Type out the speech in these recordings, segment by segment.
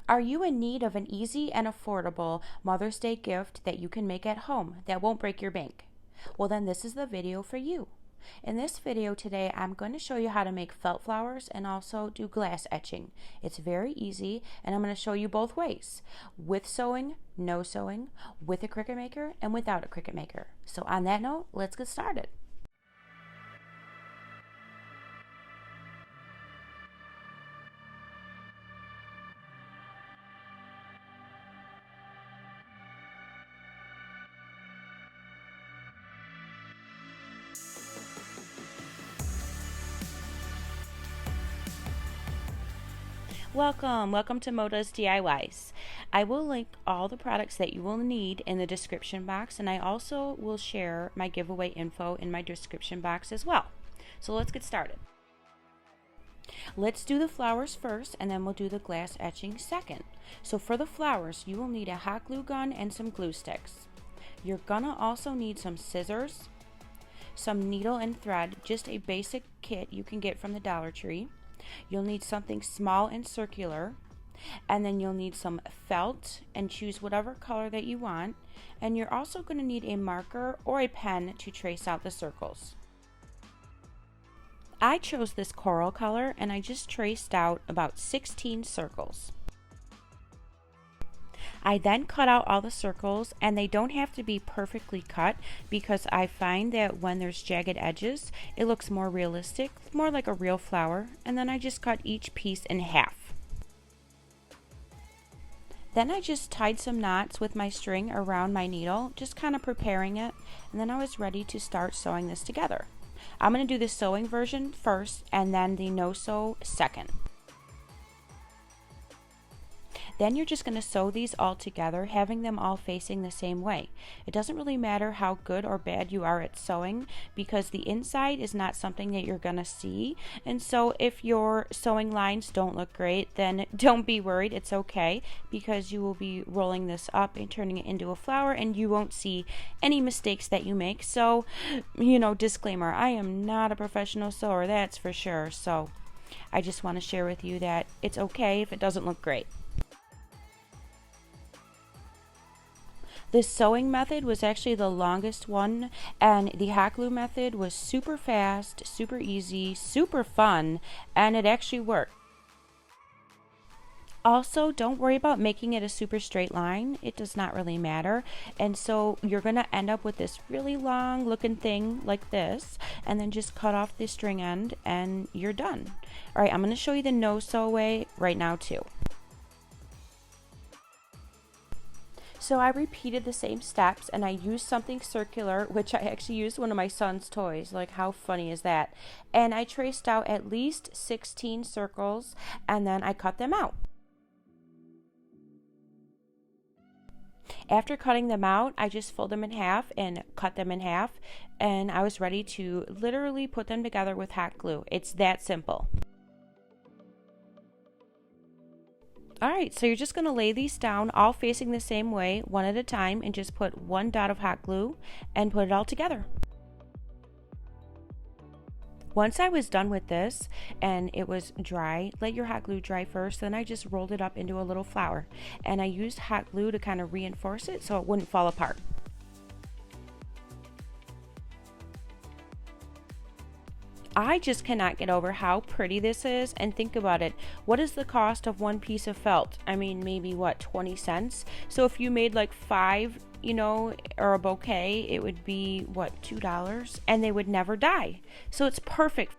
Are you in need of an easy and affordable Mother's Day gift that you can make at home that won't break your bank? Well, then this is the video for you. In this video today, I'm going to show you how to make felt flowers and also do glass etching. It's very easy, and I'm going to show you both ways: with sewing, no sewing, with a Cricut Maker, and without a Cricut Maker. So on that note, let's get started. Welcome to Moda's DIYs. I will link all the products that you will need in the description box, and I also will share my giveaway info in my description box as well. So let's get started. Let's do the flowers first, and then we'll do the glass etching second. So for the flowers, you will need a hot glue gun and some glue sticks. You're gonna also need some scissors, some needle and thread, just a basic kit you can get from the Dollar Tree. You'll need something small and circular, and then you'll need some felt, and choose whatever color that you want. And you're also going to need a marker or a pen to trace out the circles. I chose this coral color, and I just traced out about 16 circles. I then cut out all the circles, and they don't have to be perfectly cut because I find that when there's jagged edges, it looks more realistic, more like a real flower. And then I just cut each piece in half. Then I just tied some knots with my string around my needle, just kind of preparing it, and then I was ready to start sewing this together. I'm going to do the sewing version first and then the no sew second. Then you're just going to sew these all together, having them all facing the same way. It doesn't really matter how good or bad you are at sewing, because the inside is not something that you're going to see. And so if your sewing lines don't look great, then don't be worried. It's okay, because you will be rolling this up and turning it into a flower, and you won't see any mistakes that you make. So, disclaimer, I am not a professional sewer, that's for sure. So I just want to share with you that it's okay if it doesn't look great. This sewing method was actually the longest one, and the hot glue method was super fast, super easy, super fun, and it actually worked. Also, don't worry about making it a super straight line. It does not really matter. And so you're going to end up with this really long looking thing like this, and then just cut off the string end and you're done. All right, I'm going to show you the no sew way right now too. So I repeated the same steps, and I used something circular, which I actually used one of my son's toys. Like, how funny is that? And I traced out at least 16 circles, and then I cut them out. After cutting them out, I just fold them in half and cut them in half, and I was ready to literally put them together with hot glue. It's that simple. Alright, so you're just going to lay these down all facing the same way, one at a time, and just put one dot of hot glue and put it all together. Once I was done with this and it was dry, let your hot glue dry first, then I just rolled it up into a little flower, and I used hot glue to kind of reinforce it so it wouldn't fall apart. I just cannot get over how pretty this is, and think about it. What is the cost of one piece of felt? I mean, maybe what, 20 cents? So if you made like 5, or a bouquet, it would be what, $2, and they would never die. So it's perfect.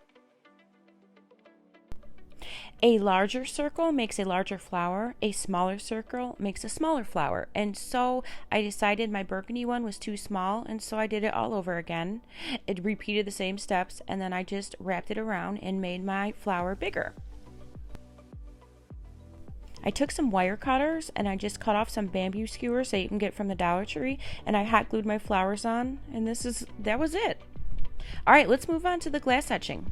A larger circle makes a larger flower, a smaller circle makes a smaller flower. And so I decided my burgundy one was too small, and so I did it all over again. It repeated the same steps, and then I just wrapped it around and made my flower bigger. I took some wire cutters and I just cut off some bamboo skewers that you can get from the Dollar Tree, and I hot glued my flowers on, and that was it. All right, let's move on to the glass etching.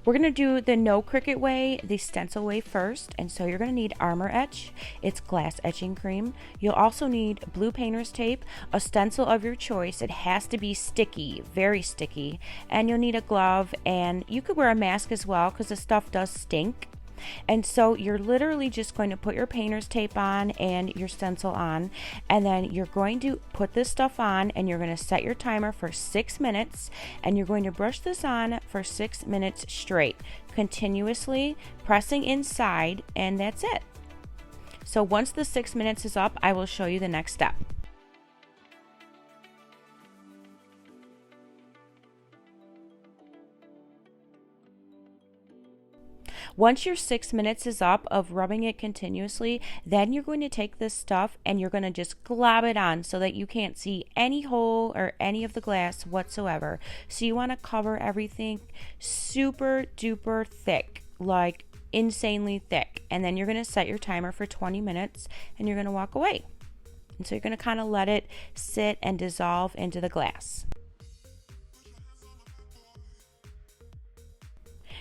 We're going to do the no Cricut way, the stencil way first, and so you're going to need Armor Etch. It's glass etching cream. You'll also need blue painter's tape, a stencil of your choice. It has to be sticky, very sticky, and you'll need a glove, and you could wear a mask as well because the stuff does stink. And so you're literally just going to put your painter's tape on and your stencil on, and then you're going to put this stuff on, and you're going to set your timer for 6 minutes, and you're going to brush this on for 6 minutes straight, continuously pressing inside, and that's it. So once the 6 minutes is up, I will show you the next step. Once your 6 minutes is up of rubbing it continuously, then you're going to take this stuff and you're going to just glob it on so that you can't see any hole or any of the glass whatsoever. So you want to cover everything super duper thick, like insanely thick. And then you're going to set your timer for 20 minutes and you're going to walk away. And so you're going to kind of let it sit and dissolve into the glass.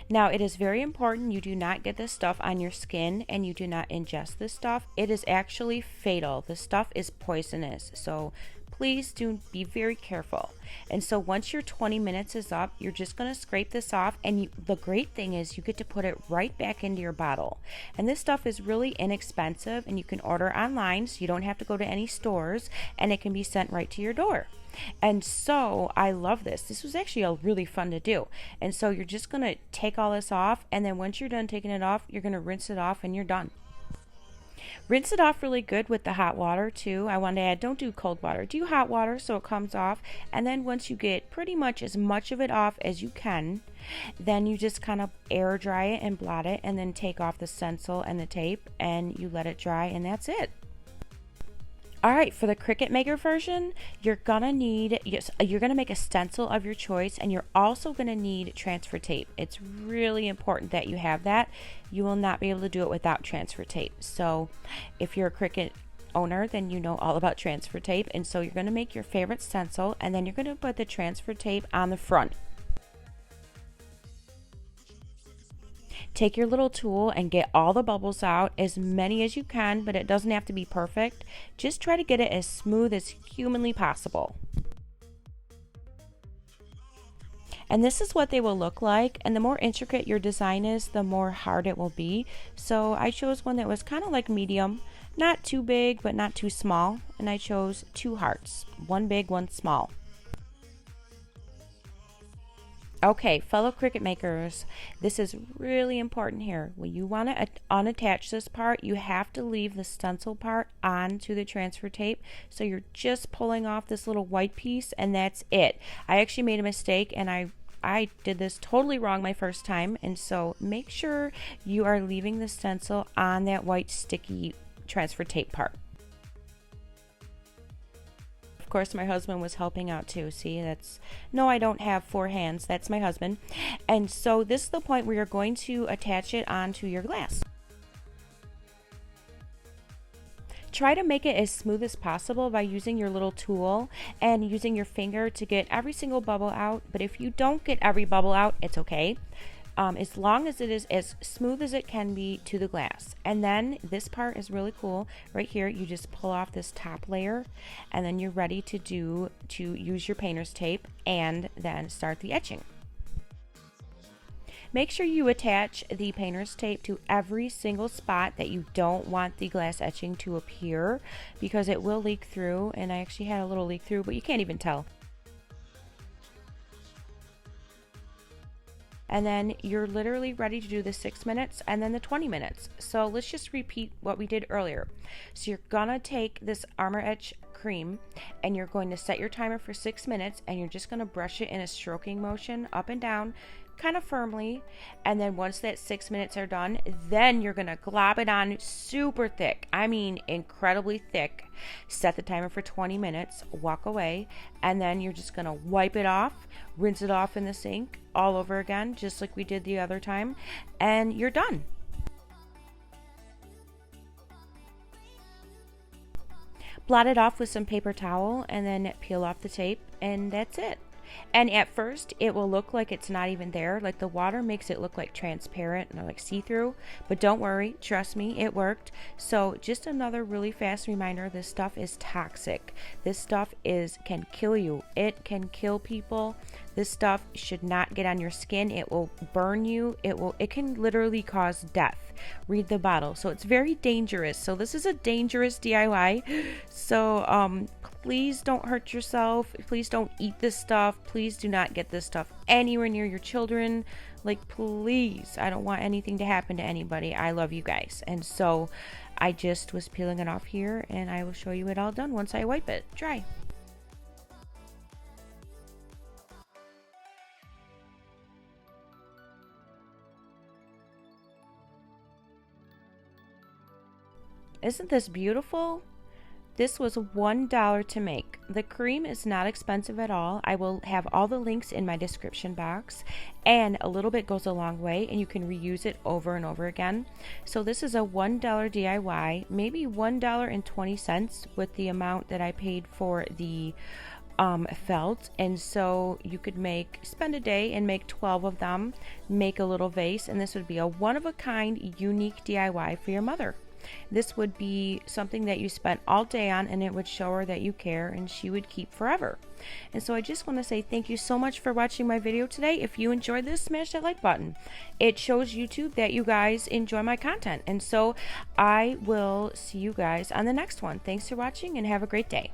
Now, it is very important you do not get this stuff on your skin and you do not ingest this stuff. It is actually fatal. The stuff is poisonous. So please do be very careful. And so once your 20 minutes is up, you're just going to scrape this off. And the great thing is you get to put it right back into your bottle. And this stuff is really inexpensive and you can order online, so you don't have to go to any stores, and it can be sent right to your door. And so I love this. This was actually really fun to do. And so you're just going to take all this off, and then once you're done taking it off, you're going to rinse it off and you're done. Rinse it off really good with the hot water too. I want to add, don't do cold water, do hot water so it comes off. And then once you get pretty much as much of it off as you can, then you just kind of air dry it and blot it, and then take off the stencil and the tape and you let it dry, and that's it. All right, for the Cricut Maker version, you're gonna make a stencil of your choice, and you're also gonna need transfer tape. It's really important that you have that. You will not be able to do it without transfer tape. So if you're a Cricut owner, then you know all about transfer tape. And so you're gonna make your favorite stencil, and then you're gonna put the transfer tape on the front. Take your little tool and get all the bubbles out, as many as you can, but it doesn't have to be perfect. Just try to get it as smooth as humanly possible. And this is what they will look like, and the more intricate your design is, the more hard it will be. So I chose one that was kind of like medium, not too big but not too small, and I chose 2 hearts, one big, one small. Okay, fellow Cricut makers, this is really important here. When you want to unattach this part, you have to leave the stencil part onto the transfer tape. So you're just pulling off this little white piece, and that's it. I actually made a mistake, and I did this totally wrong my first time, and so make sure you are leaving the stencil on that white sticky transfer tape part. Of course, my husband was helping out too. See, no, I don't have 4 hands. That's my husband. And so this is the point where you're going to attach it onto your glass. Try to make it as smooth as possible by using your little tool and using your finger to get every single bubble out. But if you don't get every bubble out, it's okay. As long as it is as smooth as it can be to the glass. And then this part is really cool. Right here, you just pull off this top layer, and then you're ready to use your painter's tape and then start the etching. Make sure you attach the painter's tape to every single spot that you don't want the glass etching to appear, because it will leak through, and I actually had a little leak through, but you can't even tell. And then you're literally ready to do the 6 minutes and then the 20 minutes. So let's just repeat what we did earlier. So you're gonna take this Armor Etch cream and you're going to set your timer for 6 minutes, and you're just gonna brush it in a stroking motion up and down, kind of firmly. And then once that 6 minutes are done, then you're gonna glob it on super thick. I mean incredibly thick. Set the timer for 20 minutes, walk away, and then you're just gonna wipe it off, rinse it off in the sink all over again, just like we did the other time, and you're done. Blot it off with some paper towel and then peel off the tape, and that's it. And at first it will look like it's not even there, like the water makes it look like transparent and like see-through, but don't worry, trust me, it worked. So just another really fast reminder, this stuff is toxic. This stuff can kill you. It can kill people. This stuff should not get on your skin. It will burn you. It can literally cause death. Read the bottle. So it's very dangerous. So this is a dangerous DIY. So please don't hurt yourself. Please don't eat this stuff. Please do not get this stuff anywhere near your children. Like, please, I don't want anything to happen to anybody. I love you guys. And so I just was peeling it off here, and I will show you it all done once I wipe it dry. Isn't this beautiful? This was $1 to make. The cream is not expensive at all. I will have all the links in my description box, and a little bit goes a long way, and you can reuse it over and over again. So this is a $1 DIY, maybe $1.20 with the amount that I paid for the felt. And so you could spend a day and make 12 of them, make a little vase, and this would be a one-of-a-kind unique DIY for your mother. This would be something that you spent all day on, and it would show her that you care, and she would keep forever. And so I just want to say thank you so much for watching my video today. If you enjoyed this, smash that like button. It shows YouTube that you guys enjoy my content. And so I will see you guys on the next one. Thanks for watching, and have a great day.